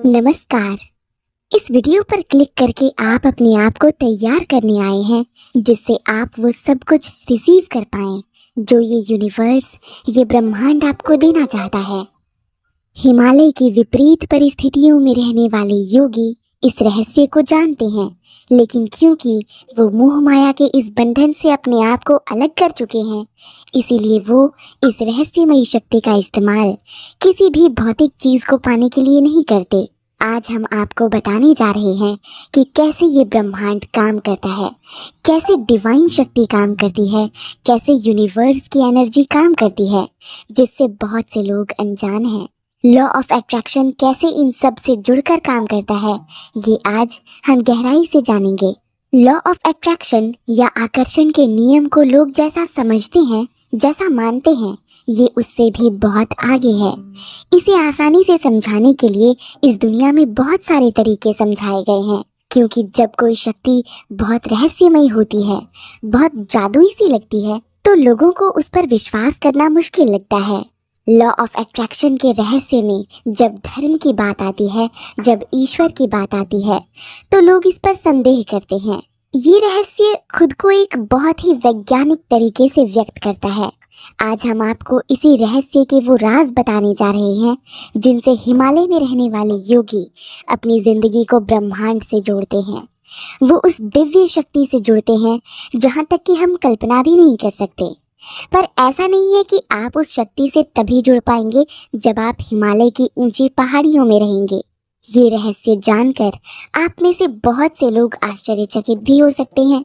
नमस्कार। इस वीडियो पर क्लिक करके आप अपने आप को तैयार करने आए हैं जिससे आप वो सब कुछ रिसीव कर पाएं जो ये यूनिवर्स, ये ब्रह्मांड आपको देना चाहता है। हिमालय की विपरीत परिस्थितियों में रहने वाले योगी इस रहस्य को जानते हैं, लेकिन क्योंकि वो मोह माया के इस बंधन से अपने आप को अलग कर चुके हैं, इसीलिए वो इस रहस्यमयी शक्ति का इस्तेमाल किसी भी भौतिक चीज को पाने के लिए नहीं करते। आज हम आपको बताने जा रहे हैं कि कैसे ये ब्रह्मांड काम करता है, कैसे डिवाइन शक्ति काम करती है, कैसे यूनिवर्स की एनर्जी काम करती है, जिससे बहुत से लोग अनजान हैं। लॉ ऑफ अट्रैक्शन कैसे इन सब से जुड़कर काम करता है, ये आज हम गहराई से जानेंगे। लॉ ऑफ अट्रैक्शन या आकर्षण के नियम को लोग जैसा समझते हैं, जैसा मानते हैं, ये उससे भी बहुत आगे है। इसे आसानी से समझाने के लिए इस दुनिया में बहुत सारे तरीके समझाए गए हैं, क्योंकि जब कोई शक्ति बहुत रहस्यमयी होती है, बहुत जादुई सी लगती है, तो लोगों को उस पर विश्वास करना मुश्किल लगता है। लॉ ऑफ अट्रैक्शन के रहस्य में जब धर्म की बात आती है, जब ईश्वर की बात आती है, तो लोग इस पर संदेह करते हैं। ये रहस्य खुद को एक बहुत ही वैज्ञानिक तरीके से व्यक्त करता है। आज हम आपको इसी रहस्य के वो राज बताने जा रहे हैं जिनसे हिमालय में रहने वाले योगी अपनी जिंदगी को ब्रह्मांड से जोड़ते हैं। वो उस दिव्य शक्ति से जुड़ते हैं जहाँ तक कि हम कल्पना भी नहीं कर सकते। पर ऐसा नहीं है कि आप उस शक्ति से तभी जुड़ पाएंगे जब आप हिमालय की ऊंची पहाड़ियों में रहेंगे। ये रहस्य जानकर आप में से बहुत से लोग आश्चर्यचकित भी हो सकते हैं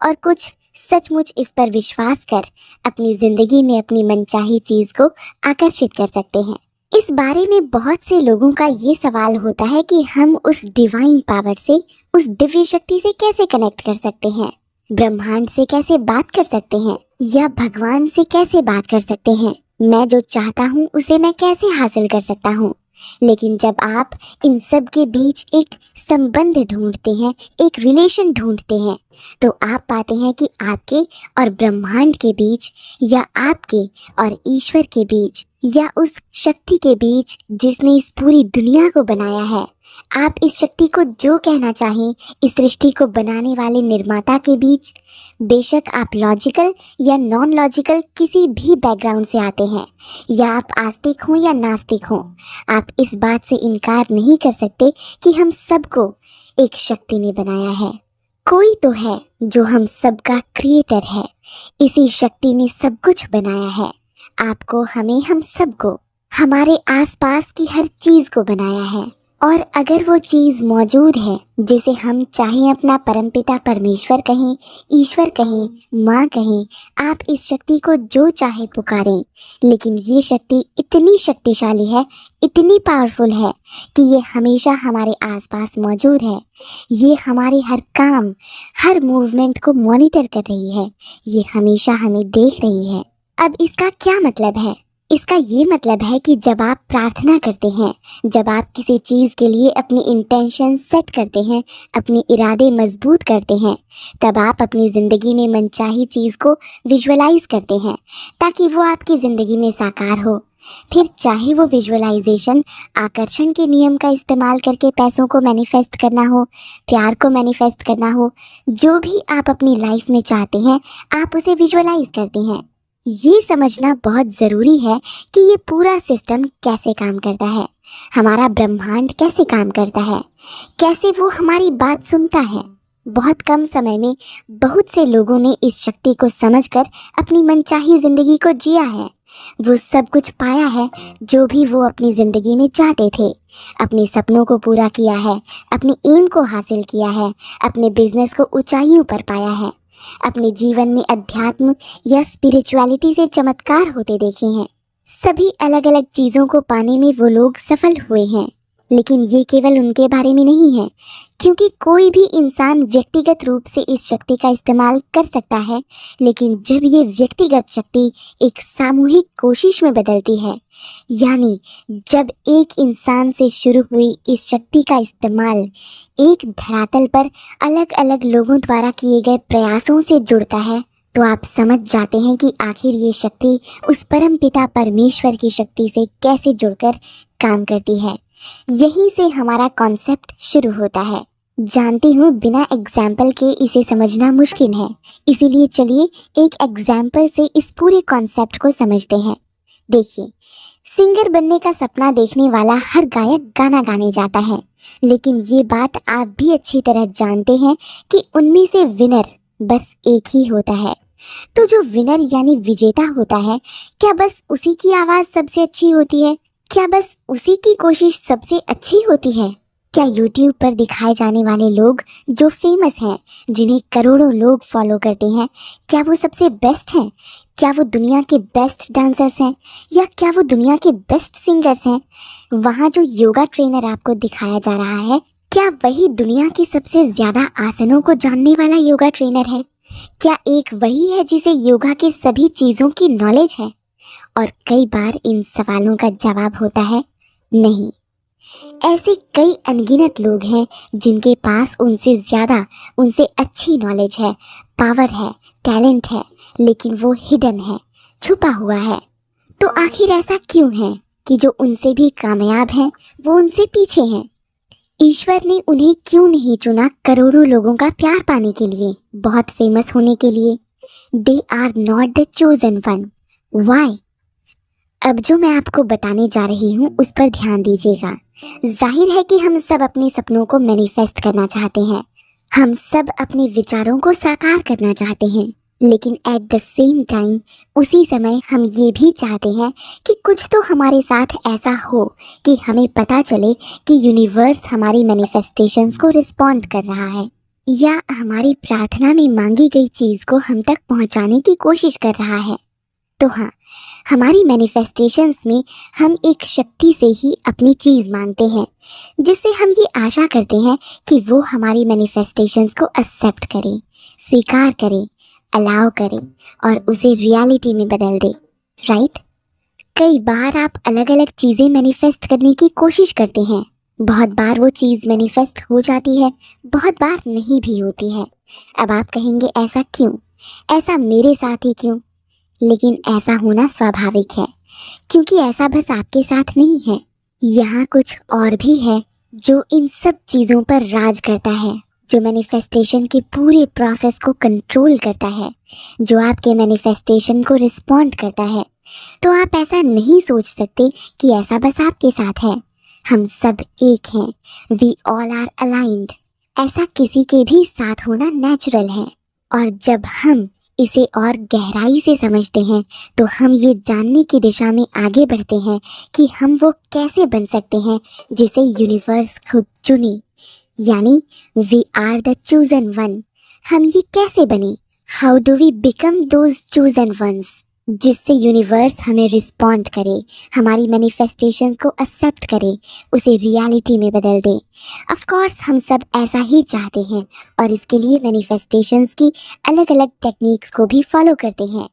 और कुछ सचमुच इस पर विश्वास कर अपनी जिंदगी में अपनी मनचाही चीज को आकर्षित कर सकते हैं। इस बारे में बहुत से लोगों का ये सवाल होता है कि हम उस डिवाइन पावर से, उस दिव्य शक्ति से कैसे कनेक्ट कर सकते हैं, ब्रह्मांड से कैसे बात कर सकते हैं, या भगवान से कैसे बात कर सकते हैं। मैं जो चाहता हूँ उसे मैं कैसे हासिल कर सकता हूँ। लेकिन जब आप इन सब के बीच एक संबंध ढूंढते हैं, एक रिलेशन ढूंढते हैं, तो आप पाते हैं कि आपके और ब्रह्मांड के बीच, या आपके और ईश्वर के बीच, या उस शक्ति के बीच जिसने इस पूरी दुनिया को बनाया है, आप इस शक्ति को जो कहना चाहें, इस सृष्टि को बनाने वाले निर्माता के बीच, बेशक आप लॉजिकल या नॉन लॉजिकल किसी भी बैकग्राउंड से आते हैं, या आप आस्तिक हों या नास्तिक हों, आप इस बात से इनकार नहीं कर सकते कि हम सबको एक शक्ति ने बनाया है। कोई तो है जो हम सबका क्रिएटर है। इसी शक्ति ने सब कुछ बनाया है। आपको, हमें, हम सबको, हमारे आसपास की हर चीज को बनाया है। और अगर वो चीज मौजूद है जिसे हम चाहें अपना परमपिता परमेश्वर कहें, ईश्वर कहें, माँ कहें, आप इस शक्ति को जो चाहे पुकारें, लेकिन ये शक्ति इतनी शक्तिशाली है, इतनी पावरफुल है कि ये हमेशा हमारे आसपास मौजूद है। ये हमारे हर काम, हर मूवमेंट को मॉनिटर कर रही है। ये हमेशा हमें देख रही है। अब इसका क्या मतलब है? इसका ये मतलब है कि जब आप प्रार्थना करते हैं, जब आप किसी चीज़ के लिए अपनी इंटेंशन सेट करते हैं, अपने इरादे मजबूत करते हैं, तब आप अपनी ज़िंदगी में मनचाही चीज़ को विजुअलाइज करते हैं ताकि वो आपकी ज़िंदगी में साकार हो। फिर चाहे वो विजुअलाइजेशन आकर्षण के नियम का इस्तेमाल करके पैसों को मैनिफेस्ट करना हो, प्यार को मैनिफेस्ट करना हो, जो भी आप अपनी लाइफ में चाहते हैं, आप उसे विजुअलाइज करते हैं। ये समझना बहुत ज़रूरी है कि ये पूरा सिस्टम कैसे काम करता है, हमारा ब्रह्मांड कैसे काम करता है, कैसे वो हमारी बात सुनता है। बहुत कम समय में बहुत से लोगों ने इस शक्ति को समझकर अपनी मनचाही ज़िंदगी को जिया है। वो सब कुछ पाया है जो भी वो अपनी ज़िंदगी में चाहते थे, अपने सपनों को पूरा किया है, अपने एम को हासिल किया है, अपने बिजनेस को ऊंचाइयों पर पाया है, अपने जीवन में अध्यात्म या स्पिरिचुअलिटी से चमत्कार होते देखे हैं। सभी अलग अलग चीज़ों को पाने में वो लोग सफल हुए हैं, लेकिन ये केवल उनके बारे में नहीं है, क्योंकि कोई भी इंसान व्यक्तिगत रूप से इस शक्ति का इस्तेमाल कर सकता है। लेकिन जब ये व्यक्तिगत शक्ति एक सामूहिक कोशिश में बदलती है, यानी जब एक इंसान से शुरू हुई इस शक्ति का इस्तेमाल एक धरातल पर अलग अलग लोगों द्वारा किए गए प्रयासों से जुड़ता है, तो आप समझ जाते हैं कि आखिर ये शक्ति उस परम पिता परमेश्वर की शक्ति से कैसे जुड़कर काम करती है। यहीं से हमारा कॉन्सेप्ट शुरू होता है। जानती हूँ बिना एग्जाम्पल के इसे समझना मुश्किल है, इसीलिए चलिए एक एग्जाम्पल से इस पूरे कॉन्सेप्ट को समझते हैं। देखिए, सिंगर बनने का सपना देखने वाला हर गायक गाना गाने जाता है, लेकिन ये बात आप भी अच्छी तरह जानते हैं कि उनमें से विनर बस एक ही होता है। तो जो विनर यानी विजेता होता है, क्या बस उसी की आवाज़ सबसे अच्छी होती है? क्या बस उसी की कोशिश सबसे अच्छी होती है? क्या YouTube पर दिखाए जाने वाले लोग जो फेमस हैं, जिन्हें करोड़ों लोग फॉलो करते हैं, क्या वो सबसे बेस्ट हैं? क्या वो दुनिया के बेस्ट डांसर्स हैं, या क्या वो दुनिया के बेस्ट सिंगर्स हैं? वहाँ जो योगा ट्रेनर आपको दिखाया जा रहा है, क्या वही दुनिया के सबसे ज़्यादा आसनों को जानने वाला योगा ट्रेनर है? क्या एक वही है जिसे योगा के सभी चीज़ों की नॉलेज है? और कई बार इन सवालों का जवाब होता है नहीं। ऐसे कई अनगिनत लोग हैं जिनके पास उनसे ज़्यादा, उनसे अच्छी नॉलेज है, पावर है, टैलेंट है, लेकिन वो हिडन है, छुपा हुआ है। तो आखिर ऐसा क्यों है कि जो उनसे भी कामयाब हैं वो उनसे पीछे हैं? ईश्वर ने उन्हें क्यों नहीं चुना करोड़ों लोगों का प्यार पाने के लिए, बहुत फेमस होने के लिए? They are not the chosen one. Why? अब जो मैं आपको बताने जा रही हूँ उस पर ध्यान दीजिएगा। जाहिर है कि हम सब अपने सपनों को मैनिफेस्ट करना चाहते हैं, हम सब अपने विचारों को साकार करना चाहते हैं, लेकिन एट द सेम टाइम उसी समय हम ये भी चाहते हैं कि कुछ तो हमारे साथ ऐसा हो कि हमें पता चले कि यूनिवर्स हमारी मैनिफेस्टेशंस को रिस्पॉन्ड कर रहा है, या हमारी प्रार्थना में मांगी गई चीज़ को हम तक पहुंचाने की कोशिश कर रहा है। तो हाँ, हमारी मैनिफेस्टेशंस में हम एक शक्ति से ही अपनी चीज़ मांगते हैं, जिससे हम ये आशा करते हैं कि वो हमारी मैनिफेस्टेशंस को एक्सेप्ट करे, स्वीकार करे, अलाउ करे और उसे रियलिटी में बदल दे। राइट? कई बार आप अलग अलग चीज़ें मैनिफेस्ट करने की कोशिश करते हैं, बहुत बार वो चीज़ मैनिफेस्ट हो जाती है, बहुत बार नहीं भी होती है। अब आप कहेंगे ऐसा क्यों, ऐसा मेरे साथ ही क्यों? लेकिन ऐसा होना स्वाभाविक है, क्योंकि ऐसा बस आपके साथ नहीं है, यहाँ कुछ और भी है जो इन सब चीज़ों पर राज करता है, जो मैनिफेस्टेशन के पूरे प्रोसेस को कंट्रोल करता है, जो आपके मैनिफेस्टेशन को रिस्पॉन्ड करता है। तो आप ऐसा नहीं सोच सकते कि ऐसा बस आपके साथ है। हम सब एक हैं, वी ऑल आर अलाइंड। ऐसा किसी के भी साथ होना नेचुरल है। और जब हम इसे और गहराई से समझते हैं तो हम ये जानने की दिशा में आगे बढ़ते हैं कि हम वो कैसे बन सकते हैं जिसे यूनिवर्स खुद चुने, यानी we are the chosen one. हम ये कैसे बने? How do we become those chosen ones, जिससे यूनिवर्स हमें रिस्पॉन्ड करे, हमारी मैनिफेस्टेशंस को एक्सेप्ट करे, उसे रियलिटी में बदल दे। ऑफ कोर्स हम सब ऐसा ही चाहते हैं और इसके लिए मैनिफेस्टेशंस की अलग अलग टेक्निक्स को भी फॉलो करते हैं।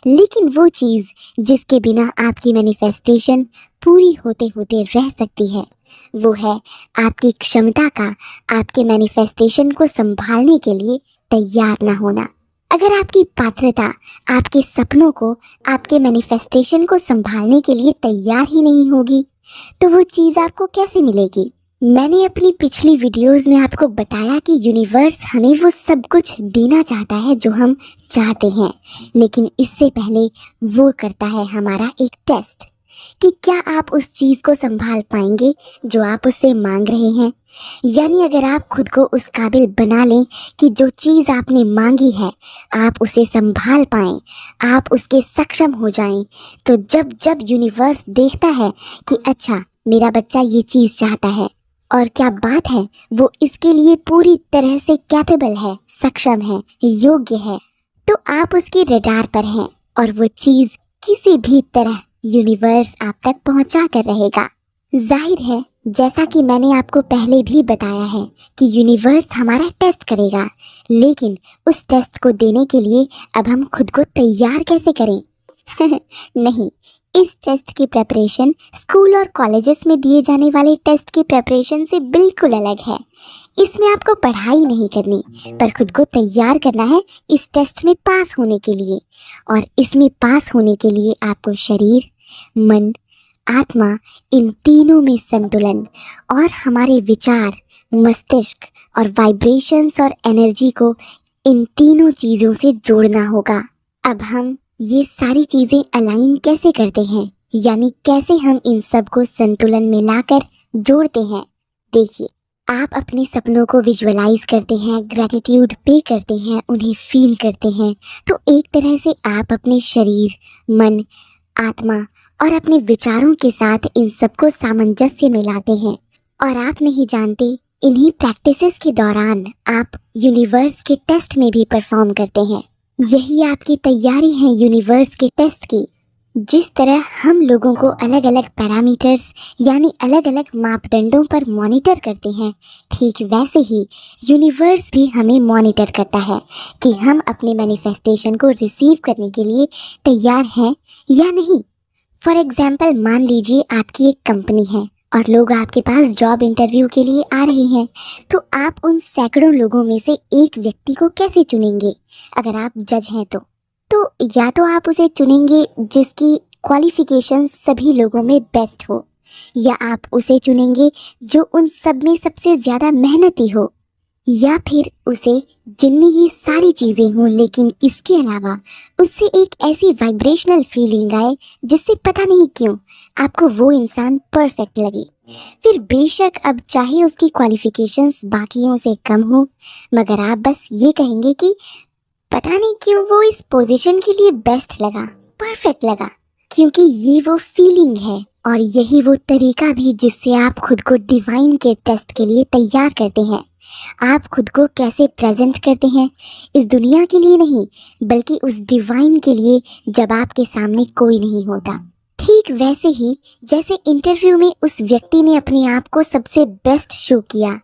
लेकिन वो चीज़ जिसके बिना आपकी मैनिफेस्टेशन पूरी होते होते रह सकती है, वो है आपकी क्षमता का आपके मैनिफेस्टेशन को संभालने के लिए तैयार ना होना। अगर आपकी पात्रता आपके सपनों को, आपके मैनिफेस्टेशन को संभालने के लिए तैयार ही नहीं होगी, तो वो चीज़ आपको कैसे मिलेगी? मैंने अपनी पिछली वीडियोस में आपको बताया कि यूनिवर्स हमें वो सब कुछ देना चाहता है जो हम चाहते हैं, लेकिन इससे पहले वो करता है हमारा एक टेस्ट कि क्या आप उस चीज़ को संभाल पाएंगे जो आप उससे मांग रहे हैं। यानी अगर आप खुद को उस काबिल बना लें कि जो चीज़ आपने मांगी है आप उसे संभाल पाएं, आप उसके सक्षम हो जाएं, तो जब जब यूनिवर्स देखता है कि अच्छा मेरा बच्चा ये चीज़ चाहता है और क्या बात है, वो इसके लिए पूरी तरह से कैपेबल है, सक्षम है, योग्य है, तो आप उसके रडार पर हैं और वो चीज़ किसी भी तरह यूनिवर्स आप तक पहुंचा कर रहेगा। जाहिर है, जैसा कि मैंने आपको पहले भी बताया है कि यूनिवर्स हमारा टेस्ट करेगा, लेकिन उस टेस्ट को देने के लिए अब हम खुद को तैयार कैसे करें? नहीं, इस टेस्ट की प्रेपरेशन स्कूल और कॉलेजेस में दिए जाने वाले टेस्ट की प्रेपरेशन से बिल्कुल अलग है। इसमें आपको पढ़ाई नहीं करनी, पर खुद को तैयार करना है इस टेस्ट में पास होने के लिए। और इसमें पास होने के लिए आपको शरीर, मन, आत्मा, इन तीनों में संतुलन और हमारे विचार, मस्तिष्क और वाइब्रेशंस और एनर्जी को इन तीनों चीज़ों से जोड़ना होगा। अब हम ये सारी चीज़ें अलाइन कैसे करते हैं, यानी कैसे हम इन सब को संतुलन में लाकर जोड़ते हैं। देखिए, आप अपने सपनों को विजुअलाइज करते हैं, ग्रैटिट्यूड पे करते हैं, उन्हें फील करते हैं, तो एक तरह से आप अपने शरीर, मन, आत्मा और अपने विचारों के साथ इन सबको सामंजस्य में लाते हैं। और आप नहीं जानते, इन्हीं प्रैक्टिसेस के दौरान आप यूनिवर्स के टेस्ट में भी परफॉर्म करते हैं। यही आपकी तैयारी है यूनिवर्स के टेस्ट की। जिस तरह हम लोगों को अलग अलग पैरामीटर्स यानी अलग अलग मापदंडों पर मॉनिटर करते हैं, ठीक वैसे ही यूनिवर्स भी हमें मॉनिटर करता है कि हम अपने मैनिफेस्टेशन को रिसीव करने के लिए तैयार हैं या नहीं। फॉर एग्जाम्पल, मान लीजिए आपकी एक कंपनी है और लोग आपके पास जॉब इंटरव्यू के लिए आ रहे हैं, तो आप उन सैकड़ों लोगों में से एक व्यक्ति को कैसे चुनेंगे? अगर आप जज हैं तो या तो आप उसे चुनेंगे जिसकी क्वालिफिकेशन सभी लोगों में बेस्ट हो, या आप उसे चुनेंगे जो उन सब में सबसे ज़्यादा मेहनती हो, या फिर उसे जिनमें ये सारी चीज़ें हों लेकिन इसके अलावा उससे एक ऐसी वाइब्रेशनल फीलिंग आए जिससे पता नहीं क्यों आपको वो इंसान परफेक्ट लगे। फिर बेशक अब चाहे उसकी क्वालिफिकेशंस बाकियों से कम हो, मगर आप बस ये कहेंगे कि पता नहीं क्यों वो इस पोजीशन के लिए बेस्ट लगा, परफेक्ट लगा, क्योंकि ये वो फीलिंग है और यही वो तरीका भी जिससे आप खुद को डिवाइन के टेस्ट के लिए तैयार करते हैं। आप खुद को कैसे प्रेजेंट करते हैं, इस दुनिया के लिए नहीं बल्कि उस डिवाइन के लिए जब आपके सामने कोई नहीं होता। ठीक वैसे ही जैसे इंटरव्यू में उस व्यक्ति ने अपने आप को सबसे बेस्ट शो किया,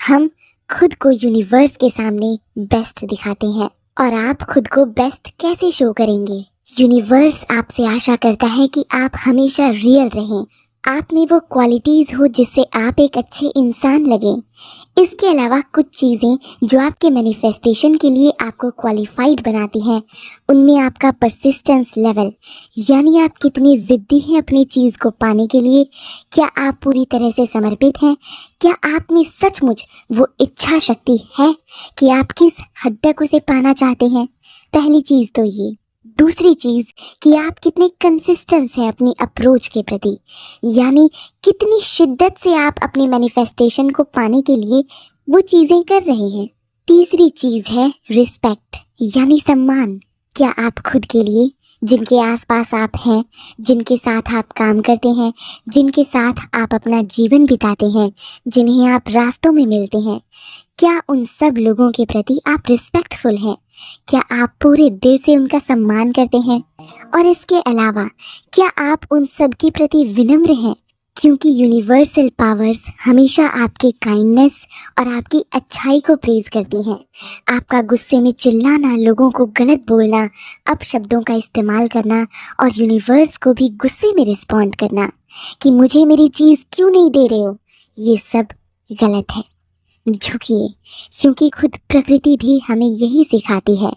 हम खुद को यूनिवर्स के सामने बेस्ट दिखाते हैं। और आप खुद को बेस्ट कैसे शो करेंगे? यूनिवर्स आपसे आशा करता है कि आप हमेशा रियल रहें, आप में वो क्वालिटीज़ हो जिससे आप एक अच्छे इंसान लगें। इसके अलावा कुछ चीज़ें जो आपके मैनिफेस्टेशन के लिए आपको क्वालिफाइड बनाती हैं, उनमें आपका परसिस्टेंस लेवल, यानी आप कितनी ज़िद्दी हैं अपनी चीज़ को पाने के लिए। क्या आप पूरी तरह से समर्पित हैं? क्या आप में सचमुच वो इच्छा शक्ति है कि आप किस हद तक उसे पाना चाहते हैं? पहली चीज़ तो ये। दूसरी चीज़ कि आप कितने कंसिस्टेंस हैं अपनी अप्रोच के प्रति, यानी कितनी शिद्दत से आप अपने मैनिफेस्टेशन को पाने के लिए वो चीज़ें कर रहे हैं। तीसरी चीज़ है रिस्पेक्ट, यानी सम्मान। क्या आप खुद के लिए, जिनके आसपास आप हैं, जिनके साथ आप काम करते हैं, जिनके साथ आप अपना जीवन बिताते हैं, जिन्हें आप रास्तों में मिलते हैं, क्या उन सब लोगों के प्रति आप रिस्पेक्टफुल हैं? क्या आप पूरे दिल से उनका सम्मान करते हैं? और इसके अलावा क्या आप उन सब के प्रति विनम्र हैं? क्योंकि यूनिवर्सल पावर्स हमेशा आपके काइंडनेस और आपकी अच्छाई को प्रेज करती हैं। आपका गुस्से में चिल्लाना, लोगों को गलत बोलना, अपशब्दों का इस्तेमाल करना और यूनिवर्स को भी गुस्से में रिस्पॉन्ड करना कि मुझे मेरी चीज़ क्यों नहीं दे रहे हो, ये सब गलत है। झुकिए, क्योंकि खुद प्रकृति भी हमें यही सिखाती है।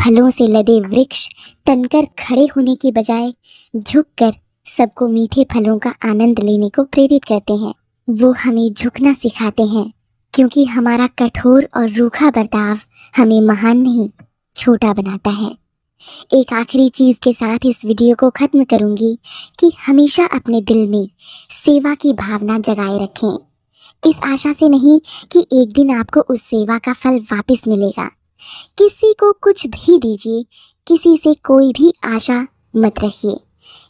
फलों से लदे वृक्ष तनकर खड़े होने की बजाय झुककर सबको मीठे फलों का आनंद लेने को प्रेरित करते हैं। वो हमें झुकना सिखाते हैं, क्योंकि हमारा कठोर और रूखा बर्ताव हमें महान नहीं, छोटा बनाता है। एक आखिरी चीज़ के साथ इस वीडियो को ख़त्म करूँगी कि हमेशा अपने दिल में सेवा की भावना जगाए रखें। इस आशा से नहीं कि एक दिन आपको उस सेवा का फल वापस मिलेगा। किसी को कुछ भी दीजिए, किसी से कोई भी आशा मत रखिए।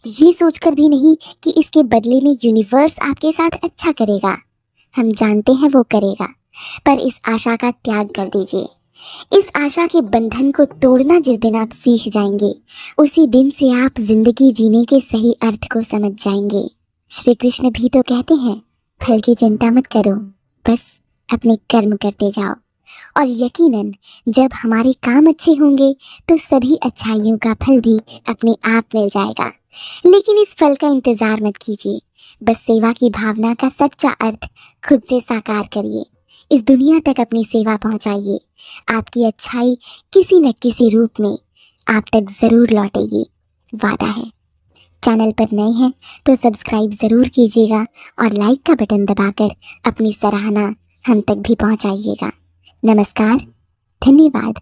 ये सोचकर भी नहीं कि इसके बदले में यूनिवर्स आपके साथ अच्छा करेगा। हम जानते हैं वो करेगा, पर इस आशा का त्याग कर दीजिए। इस आशा के बंधन को तोड़ना जिस दिन आप सीख जाएंगे, उसी दिन से आप जिंदगी जीने के सही अर्थ को समझ जाएंगे। श्री कृष्ण भी तो कहते हैं, फल की चिंता मत करो, बस अपने कर्म करते जाओ। और यकीनन जब हमारे काम अच्छे होंगे तो सभी अच्छाइयों का फल भी अपने आप मिल जाएगा। लेकिन इस फल का इंतज़ार मत कीजिए, बस सेवा की भावना का सच्चा अर्थ खुद से साकार करिए। इस दुनिया तक अपनी सेवा पहुंचाइए। आपकी अच्छाई किसी न किसी रूप में आप तक ज़रूर लौटेगी, वादा है। चैनल पर नए हैं तो सब्सक्राइब ज़रूर कीजिएगा और लाइक का बटन दबाकर अपनी सराहना हम तक भी पहुंचाइएगा। नमस्कार, धन्यवाद।